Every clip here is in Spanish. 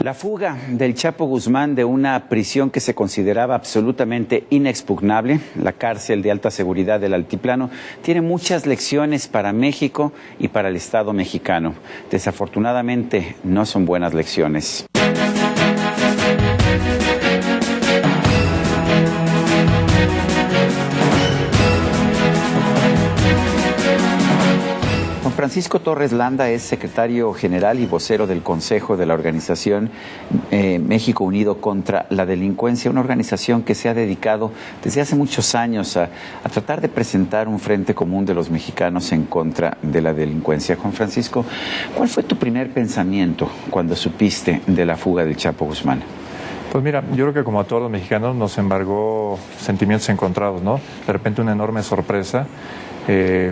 La fuga del Chapo Guzmán de una prisión que se consideraba absolutamente inexpugnable, la cárcel de alta seguridad del Altiplano, tiene muchas lecciones para México y para el Estado mexicano. Desafortunadamente, no son buenas lecciones. Francisco Torres Landa es secretario general y vocero del Consejo de la organización México Unido contra la Delincuencia, una organización que se ha dedicado desde hace muchos años a tratar de presentar un frente común de los mexicanos en contra de la delincuencia. Juan Francisco, ¿cuál fue tu primer pensamiento cuando supiste de la fuga del Chapo Guzmán? Pues mira, yo creo que como a todos los mexicanos nos embargó sentimientos encontrados, ¿no? De repente una enorme sorpresa,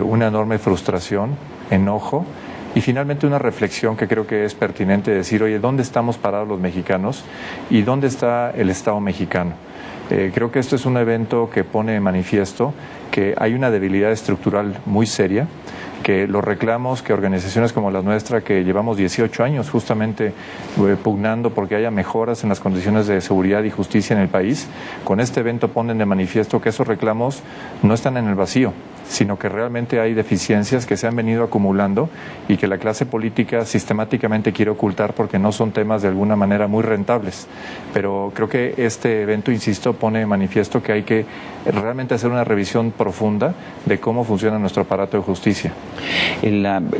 una enorme frustración, enojo y finalmente una reflexión que creo que es pertinente decir, oye, ¿dónde estamos parados los mexicanos y dónde está el Estado mexicano? Creo que esto es un evento que pone de manifiesto que hay una debilidad estructural muy seria, que los reclamos que organizaciones como la nuestra, que llevamos 18 años justamente pugnando porque haya mejoras en las condiciones de seguridad y justicia en el país, con este evento ponen de manifiesto que esos reclamos no están en el vacío, sino que realmente hay deficiencias que se han venido acumulando y que la clase política sistemáticamente quiere ocultar porque no son temas de alguna manera muy rentables. Pero creo que este evento, insisto, pone de manifiesto que hay que realmente hacer una revisión profunda de cómo funciona nuestro aparato de justicia.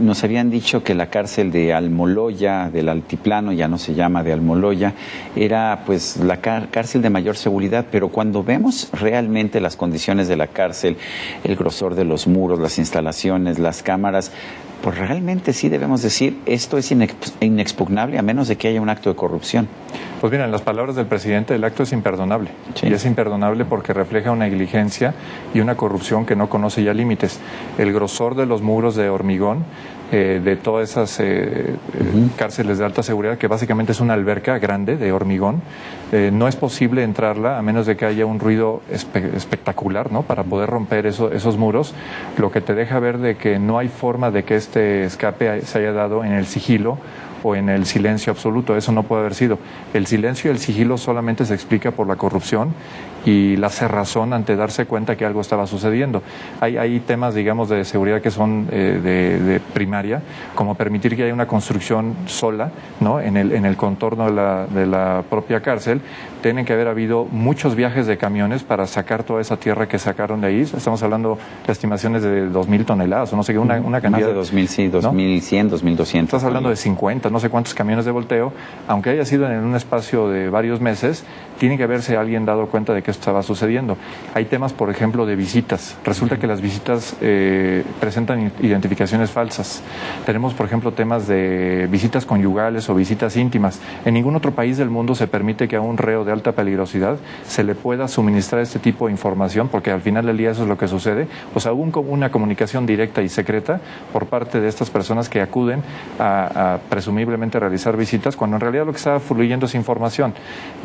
Nos habían dicho que la cárcel de Almoloya, del Altiplano, ya no se llama de Almoloya, era pues la cárcel de mayor seguridad, pero cuando vemos realmente las condiciones de la cárcel, el grosor de los muros, las instalaciones, las cámaras, pues realmente sí debemos decir, esto es inexpugnable a menos de que haya un acto de corrupción. Pues mira, en las palabras del presidente, el acto es imperdonable. Sí. Y es imperdonable porque refleja una negligencia y una corrupción que no conoce ya límites. El grosor de los muros de hormigón, de todas esas cárceles de alta seguridad, que básicamente es una alberca grande de hormigón, no es posible entrarla a menos de que haya un ruido espectacular, ¿no? Para poder romper esos muros, lo que te deja ver de que no hay forma de que este escape se haya dado en el sigilo o en el silencio absoluto. Eso no puede haber sido. El silencio y el sigilo solamente se explica por la corrupción y la cerrazón ante darse cuenta que algo estaba sucediendo. Hay temas, digamos, de seguridad que son de primaria, como permitir que haya una construcción sola, ¿no? En el contorno de la propia cárcel. Tienen que haber habido muchos viajes de camiones para sacar toda esa tierra que sacaron de ahí. Estamos hablando de estimaciones de 2,000 toneladas, o no sé qué, una cantidad. Más de 2,000, sí, 2,100, ¿no? 2,200. Estás hablando de 50, no sé cuántos camiones de volteo. Aunque haya sido en un espacio de varios meses, tiene que haberse alguien dado cuenta de que esto estaba sucediendo. Hay temas, por ejemplo, de visitas. Resulta que las visitas presentan identificaciones falsas. Tenemos, por ejemplo, temas de visitas conyugales o visitas íntimas. En ningún otro país del mundo se permite que a un reo de alta peligrosidad se le pueda suministrar este tipo de información, porque al final del día eso es lo que sucede. O sea, hubo una comunicación directa y secreta por parte de estas personas que acuden a presumiblemente realizar visitas, cuando en realidad lo que estaba fluyendo es información,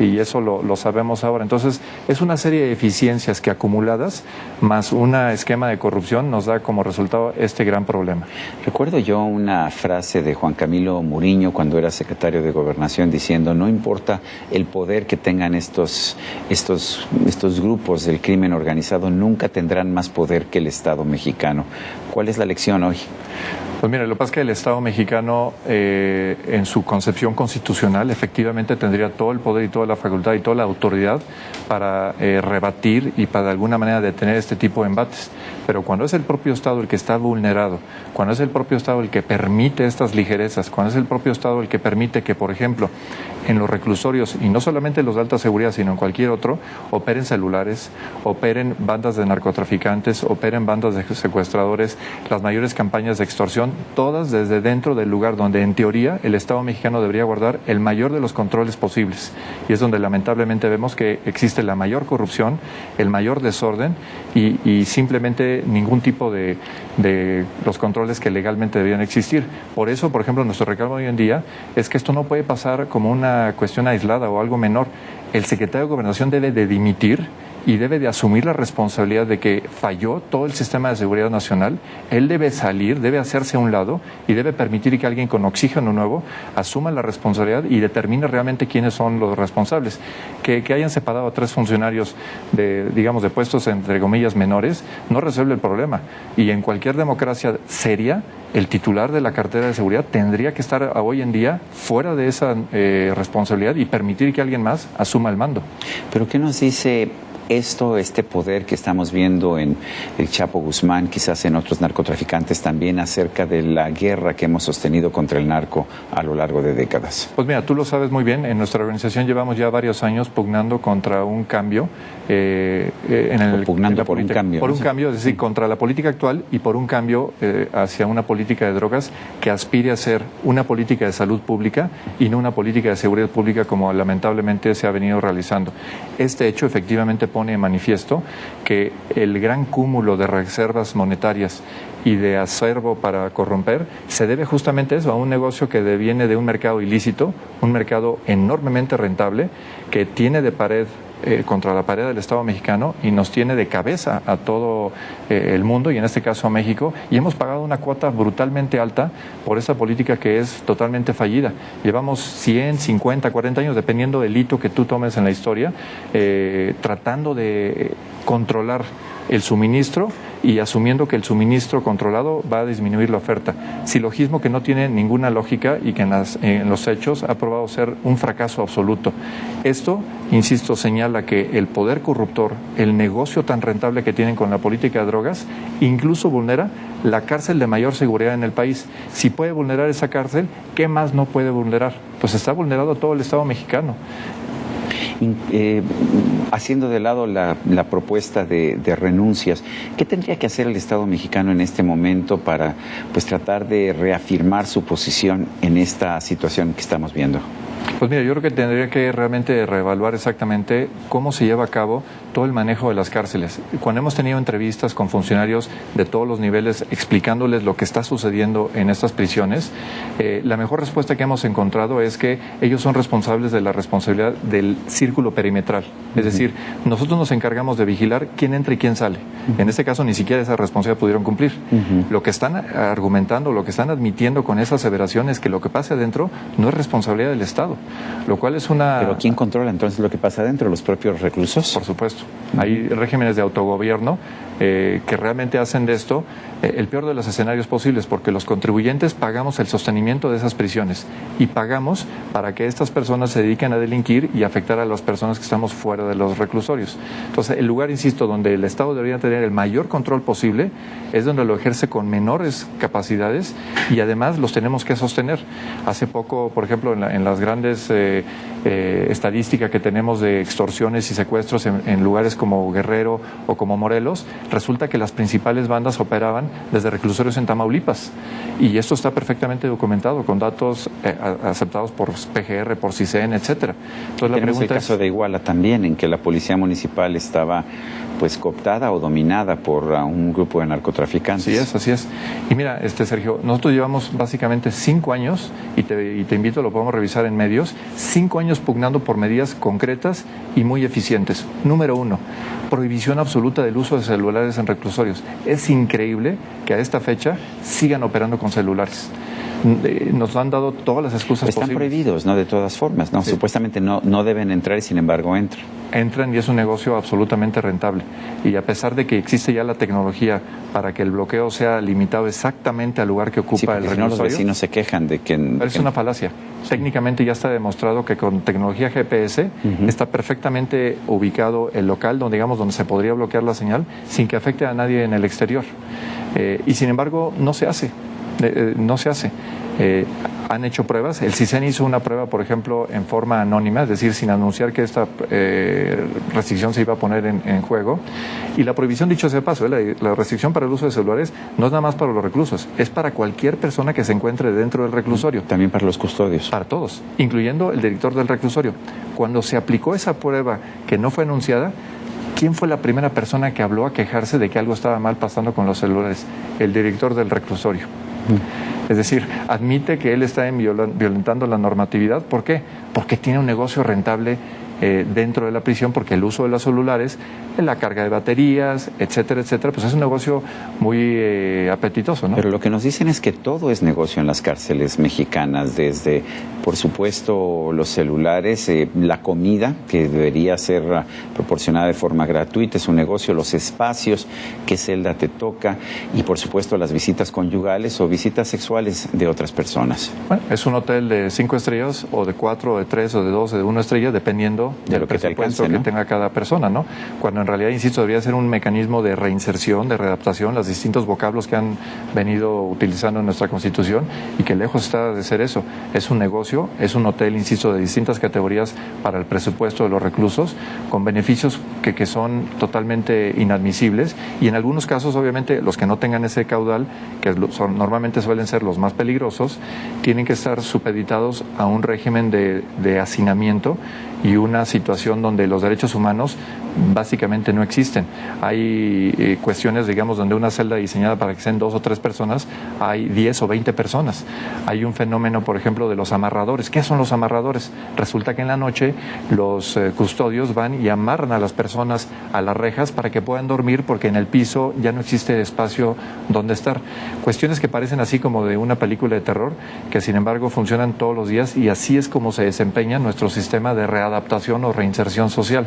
y eso lo sabemos ahora. Entonces, es una serie de eficiencias que acumuladas, más un esquema de corrupción, nos da como resultado este gran problema. Recuerdo yo una frase de Juan Camilo Muriño cuando era secretario de Gobernación diciendo, no importa el poder que tengan estos grupos del crimen organizado, nunca tendrán más poder que el Estado mexicano. ¿Cuál es la lección hoy? Pues mira, lo que pasa es que el Estado mexicano, en su concepción constitucional, efectivamente tendría todo el poder y toda la facultad y toda la autoridad para rebatir y para de alguna manera detener este tipo de embates. Pero cuando es el propio Estado el que está vulnerado, cuando es el propio Estado el que permite estas ligerezas, cuando es el propio Estado el que permite que, por ejemplo, en los reclusorios, y no solamente los de alta seguridad, sino en cualquier otro, operen celulares, operen bandas de narcotraficantes, operen bandas de secuestradores, las mayores campañas de extorsión, todas desde dentro del lugar donde en teoría el Estado mexicano debería guardar el mayor de los controles posibles. Y es donde lamentablemente vemos que existe la mayor corrupción, el mayor desorden y simplemente ningún tipo de los controles que legalmente deberían existir. Por eso, por ejemplo, nuestro reclamo hoy en día es que esto no puede pasar como una cuestión aislada o algo menor. El secretario de Gobernación debe de dimitir y debe de asumir la responsabilidad de que falló todo el sistema de seguridad nacional. Él debe salir, debe hacerse a un lado y debe permitir que alguien con oxígeno nuevo asuma la responsabilidad y determine realmente quiénes son los responsables. Que hayan separado a 3 funcionarios de, digamos, de puestos entre comillas menores no resuelve el problema. Y en cualquier democracia seria, el titular de la cartera de seguridad tendría que estar hoy en día fuera de esa responsabilidad y permitir que alguien más asuma el mando. ¿Pero qué nos dice este poder que estamos viendo en el Chapo Guzmán, quizás en otros narcotraficantes también, acerca de la guerra que hemos sostenido contra el narco a lo largo de décadas? Pues mira, tú lo sabes muy bien, en nuestra organización llevamos ya varios años pugnando contra un cambio pugnando por un cambio. Por un cambio, es decir, contra la política actual y por un cambio hacia una política de drogas que aspire a ser una política de salud pública y no una política de seguridad pública como lamentablemente se ha venido realizando. Este hecho efectivamente pone en manifiesto que el gran cúmulo de reservas monetarias y de acervo para corromper se debe justamente a eso, a un negocio que deviene de un mercado ilícito, un mercado enormemente rentable que tiene de pared contra la pared del Estado mexicano y nos tiene de cabeza a todo el mundo y en este caso a México, y hemos pagado una cuota brutalmente alta por esa política que es totalmente fallida. Llevamos 100, 50, 40 años, dependiendo del hito que tú tomes en la historia, tratando de controlar el suministro y asumiendo que el suministro controlado va a disminuir la oferta. Silogismo que no tiene ninguna lógica y que en los hechos ha probado ser un fracaso absoluto. Esto, insisto, señala que el poder corruptor, el negocio tan rentable que tienen con la política de drogas, incluso vulnera la cárcel de mayor seguridad en el país. Si puede vulnerar esa cárcel, ¿qué más no puede vulnerar? Pues está vulnerado todo el Estado mexicano. Haciendo de lado la propuesta de renuncias, ¿qué tendría que hacer el Estado mexicano en este momento para tratar de reafirmar su posición en esta situación que estamos viendo? Pues mira, yo creo que tendría que realmente reevaluar exactamente cómo se lleva a cabo todo el manejo de las cárceles. Cuando hemos tenido entrevistas con funcionarios de todos los niveles explicándoles lo que está sucediendo en estas prisiones, la mejor respuesta que hemos encontrado es que ellos son responsables de la responsabilidad del círculo perimetral. Es decir, nosotros nos encargamos de vigilar quién entra y quién sale. En este caso ni siquiera esa responsabilidad pudieron cumplir. Lo que están argumentando, lo que están admitiendo con esa aseveración es que lo que pasa adentro no es responsabilidad del Estado, lo cual es una... ¿Pero quién controla entonces lo que pasa adentro? ¿Los propios reclusos? Por supuesto. Hay regímenes de autogobierno que realmente hacen de esto el peor de los escenarios posibles, porque los contribuyentes pagamos el sostenimiento de esas prisiones y pagamos para que estas personas se dediquen a delinquir y afectar a las personas que estamos fuera de los reclusorios. Entonces, el lugar, insisto, donde el Estado debería tener el mayor control posible es donde lo ejerce con menores capacidades y además los tenemos que sostener. Hace poco, por ejemplo, en las grandes estadísticas que tenemos de extorsiones y secuestros en lugares como Guerrero o como Morelos, resulta que las principales bandas operaban desde reclusorios en Tamaulipas y esto está perfectamente documentado con datos aceptados por PGR, por CISEN, etcétera. Entonces la pregunta el caso de Iguala también, en que la policía municipal estaba cooptada o dominada por un grupo de narcotraficantes. Así es. Y mira, Sergio, nosotros llevamos básicamente 5 años, y te invito, lo podemos revisar en medios, 5 años pugnando por medidas concretas y muy eficientes. Número 1, prohibición absoluta del uso de celulares en reclusorios. Es increíble que a esta fecha sigan operando con celulares. Nos han dado todas las excusas Están posibles. prohibidos, ¿no? De todas formas, ¿no? Sí. Supuestamente no deben entrar y sin embargo entran. Entran y es un negocio absolutamente rentable. Y a pesar de que existe ya la tecnología para que el bloqueo sea limitado exactamente al lugar que ocupa el reclusorio, los vecinos se quejan de que... Pero es una falacia. Técnicamente ya está demostrado que con tecnología GPS está perfectamente ubicado el local donde se podría bloquear la señal sin que afecte a nadie en el exterior. Y sin embargo no se hace. Han hecho pruebas. El CISEN hizo una prueba, por ejemplo, en forma anónima, es decir, sin anunciar que esta restricción se iba a poner en juego. Y la prohibición, dicho sea de paso, la restricción para el uso de celulares no es nada más para los reclusos, es para cualquier persona que se encuentre dentro del reclusorio. También para los custodios. Para todos, incluyendo el director del reclusorio. Cuando se aplicó esa prueba que no fue anunciada, ¿quién fue la primera persona que habló a quejarse de que algo estaba mal pasando con los celulares? El director del reclusorio. Es decir, admite que él está violentando la normatividad. ¿Por qué? Porque tiene un negocio rentable dentro de la prisión, porque el uso de los celulares, la carga de baterías, etcétera, etcétera, pues es un negocio muy apetitoso, ¿no? Pero lo que nos dicen es que todo es negocio en las cárceles mexicanas, desde, por supuesto, los celulares, la comida, que debería ser proporcionada de forma gratuita, es un negocio, los espacios, qué celda te toca, y por supuesto las visitas conyugales o visitas sexuales de otras personas. Bueno, es un hotel de 5 estrellas, o de 4, o de 3, o de 2, o de 1 estrella, dependiendo de lo que te alcance, ¿no? Que tenga cada persona, ¿no? Cuando en realidad, insisto, debería ser un mecanismo de reinserción, de readaptación, los distintos vocablos que han venido utilizando en nuestra Constitución, y que lejos está de ser eso. Es un negocio, es un hotel, insisto, de distintas categorías para el presupuesto de los reclusos, con beneficios que son totalmente inadmisibles, y en algunos casos, obviamente, los que no tengan ese caudal, que normalmente suelen ser los más peligrosos, tienen que estar supeditados a un régimen de hacinamiento y una situación donde los derechos humanos básicamente no existen. Hay cuestiones, digamos, donde una celda diseñada para que sean 2 o 3 personas, hay 10 o 20 personas. Hay un fenómeno, por ejemplo, de los amarradores. ¿Qué son los amarradores? Resulta que en la noche los custodios van y amarran a las personas a las rejas para que puedan dormir, porque en el piso ya no existe espacio donde estar. Cuestiones que parecen así como de una película de terror, que sin embargo funcionan todos los días, y así es como se desempeña nuestro sistema de readaptación o reinserción social.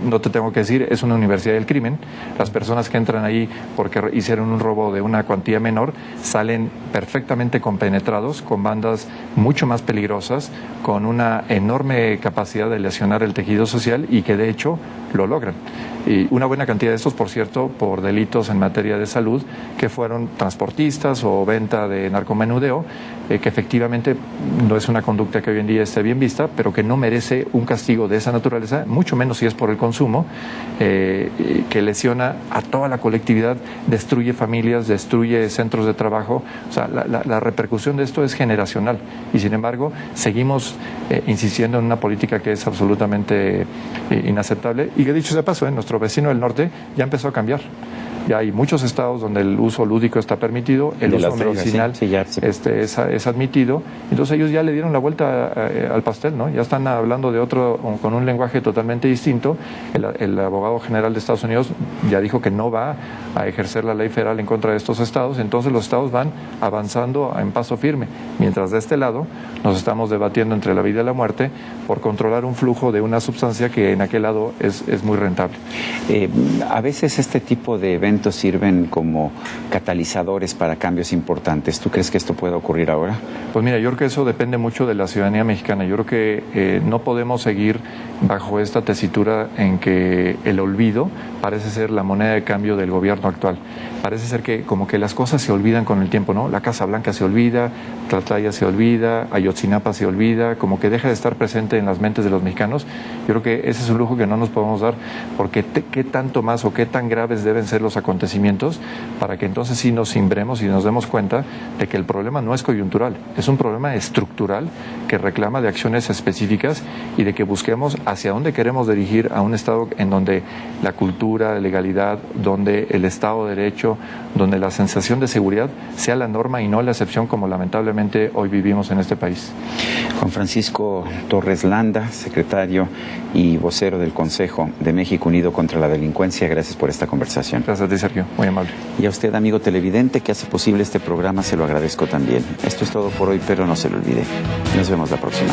No te tengo que decir, es una universidad del crimen. Las personas que entran ahí porque hicieron un robo de una cuantía menor salen perfectamente compenetrados con bandas mucho más peligrosas, con una enorme capacidad de lesionar el tejido social, y que de hecho lo logran. Y una buena cantidad de estos, por cierto, por delitos en materia de salud, que fueron transportistas o venta de narcomenudeo, que efectivamente no es una conducta que hoy en día esté bien vista, pero que no merece un castigo de esa naturaleza, mucho menos si es por el consumo, que lesiona a toda la colectividad, destruye familias, destruye centros de trabajo. O sea, la repercusión de esto es generacional, y sin embargo seguimos insistiendo en una política que es absolutamente inaceptable, y que dicho sea paso, nuestro vecino del norte ya empezó a cambiar. Ya hay muchos estados donde el uso lúdico está permitido, el uso medicinal es admitido. Entonces ellos ya le dieron la vuelta al pastel, ¿no? Ya están hablando de otro, con un lenguaje totalmente distinto. El abogado general de Estados Unidos ya dijo que no va a ejercer la ley federal en contra de estos estados. Entonces los estados van avanzando en paso firme, mientras de este lado nos estamos debatiendo entre la vida y la muerte por controlar un flujo de una sustancia que en aquel lado es muy rentable. A veces este tipo de eventos sirven como catalizadores para cambios importantes. ¿Tú crees que esto pueda ocurrir ahora? Pues mira, yo creo que eso depende mucho de la ciudadanía mexicana. Yo creo que no podemos seguir bajo esta tesitura en que el olvido parece ser la moneda de cambio del gobierno actual. Parece ser que como que las cosas se olvidan con el tiempo, ¿no? La Casa Blanca se olvida, Tlatlaya se olvida, Ayotzinapa se olvida, como que deja de estar presente en las mentes de los mexicanos. Yo creo que ese es un lujo que no nos podemos dar, porque qué tanto más o qué tan graves deben ser los acontecimientos para que entonces sí nos cimbremos y nos demos cuenta de que el problema no es coyuntural, es un problema estructural que reclama de acciones específicas, y de que busquemos hacia dónde queremos dirigir a un Estado en donde la cultura, la legalidad, donde el Estado de Derecho, donde la sensación de seguridad sea la norma y no la excepción, como lamentablemente hoy vivimos en este país. Juan Francisco Torres Landa, secretario y vocero del Consejo de México Unido contra la Delincuencia, gracias por esta conversación. Gracias a ti, Sergio, muy amable. Y a usted, amigo televidente, que hace posible este programa, se lo agradezco también. Esto es todo por hoy, pero no se lo olvide. Nos vemos la próxima.